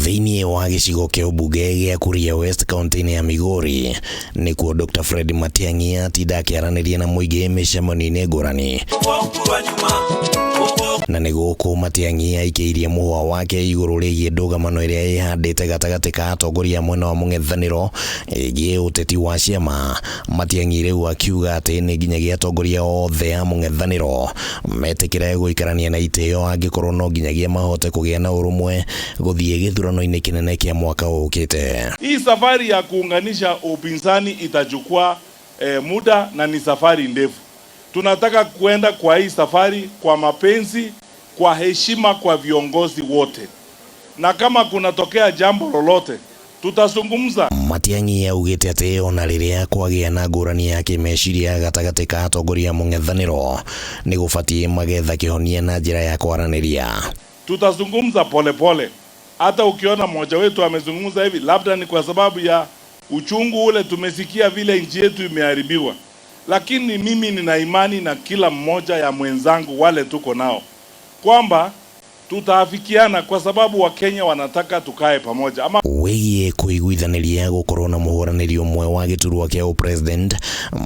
Thĩinĩ wa gĩcigo kĩa ũmbunge gĩa Kuria West kaunti-inĩ ya Migori nĩkuo Dr. Fred Matiang'i atinda akĩaranĩria na mũingĩ mĩcemanio-inĩ ngũrani. Na nĩ gũkũ Matiang'i aikĩirie mũhwa wake igũrũ rĩgiĩ ndũgamano ĩrĩa ĩhandĩte gatagatĩ ka atongoria mwena wa mũng'ethanĩro ĩgiĩ ũteti wa ciama. Matiang'i rĩu akiuga atĩ nĩ nginyagia atongoria othe a mũng'ethanĩro metĩkĩre gũikarania na itĩo angĩkorwo no nginyagia mahote kũgĩa na ũrũmwe gũthiĩ gĩthurano-inĩ kĩnene kĩa mwaka ũkĩte. Hii safari ya kuunganisha upinzani itachukua muda na ni safari ndefu. Tunataka kuenda kwa hii safari kwa mapenzi, kwa heshima kwa viongozi wote. Na kama kunatokea jambo lolote, tutazungumza. Matiang'i augĩte atĩ ona rĩrĩa kwagĩa na ngũrani ya kĩmeciria gatagatĩ ka atongoria a mũng'ethanĩro nĩ gũbatiĩ magetha kĩhonia na njĩra ya kwaranĩria. Tutazungumza polepole. Hata ukiona mmoja wetu amezungumza hivi, labda ni kwa sababu ya uchungu ule tumesikia vile nchi yetu imeharibiwa. Lakini mimi nina imani na kila mmoja ya mwenzangu wale tuko nao kwamba tutaafikiana kwa sababu Wakenya wanataka tukae pamoja. Wĩgiĩ kũiguithanĩria gũkorwo na mũhũranĩri ũmwe wa gĩturwa kĩa ũpresident,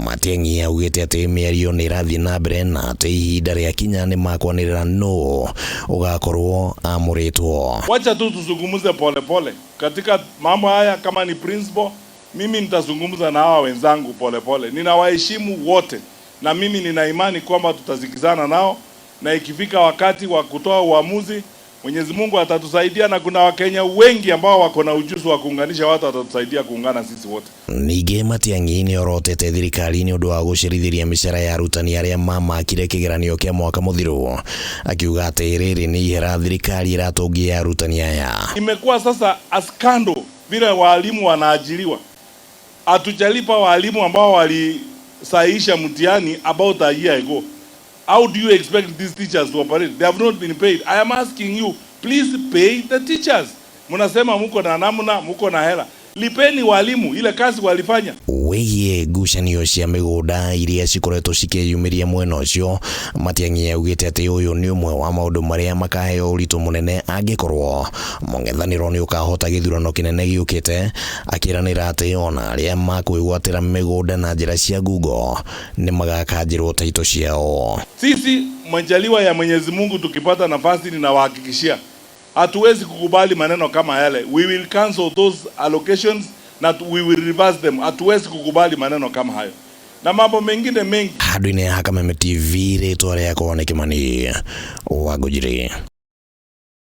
Matiang'i augĩte atĩ mĩario nĩ ĩrathiĩ na mbere na atĩ ihinda rĩakinya nĩ makwanĩrĩra nũ ũgakorwo amũrĩtwo. Wacha tu tuzungumze polepole katika mambo haya. Kama ni principle, mimi nitazungumza na hawa wenzangu polepole. Ninawaheshimu wote na mimi nina imani kwamba tutazikizana nao, na ikifika wakati wa kutoa uamuzi Mwenyezi Mungu atatusaidia, na kuna Wakenya wengi ambao wako na ujuzi wa kuunganisha watu, watatusaidia kuungana sisi wote. Ningĩ Matiang'i nĩ orotete thirikari nĩ ũndũ wa gũcerithĩria mĩcara ya arutani arĩa mamakire kĩgeranio kĩa mwaka mũthiru, akiuga atĩ rĩrĩ nĩ ihera thirikari ĩratongia arutani aya. Imekuwa sasa askando vile walimu wanaajiriwa. Hatujalipa walimu ambao walisahihisha mtihani about a year ago. How do you expect these teachers to operate? They have not been paid. I am asking you, please pay the teachers. Munasema muko na namna, muko na hela. Lipeni walimu ile kazi walifanya. Wĩgiĩ ngucanio cia mĩgũnda iria cikoretwo cikĩyumĩria mwena ũcio, Matiang'i augĩte atĩ ũyũ nĩ ũmwe wa maũndũ marĩa makaheo ũritũ mũnene angĩkorwo mũng'ethanĩro nĩ ũkahota gĩthurano kĩnene gĩũkĩte, akĩranĩra atĩ ona arĩa makwĩgwatĩra mĩgũnda na njĩra cia ngungo nĩ magakanjĩrwo taito ciao. Sisi majaliwa ya Mwenyezi Mungu tukipata nafasi, ninawahakikishia hatuwezi kukubali maneno kama yale. We will cancel those allocations na we will reverse them. Hatuwezi kukubali maneno kama hayo na mambo mengine mengi. Handũ-inĩ ya Kameme TV, rĩtwa rĩakwa nĩ Kĩmani Wangũnjiri.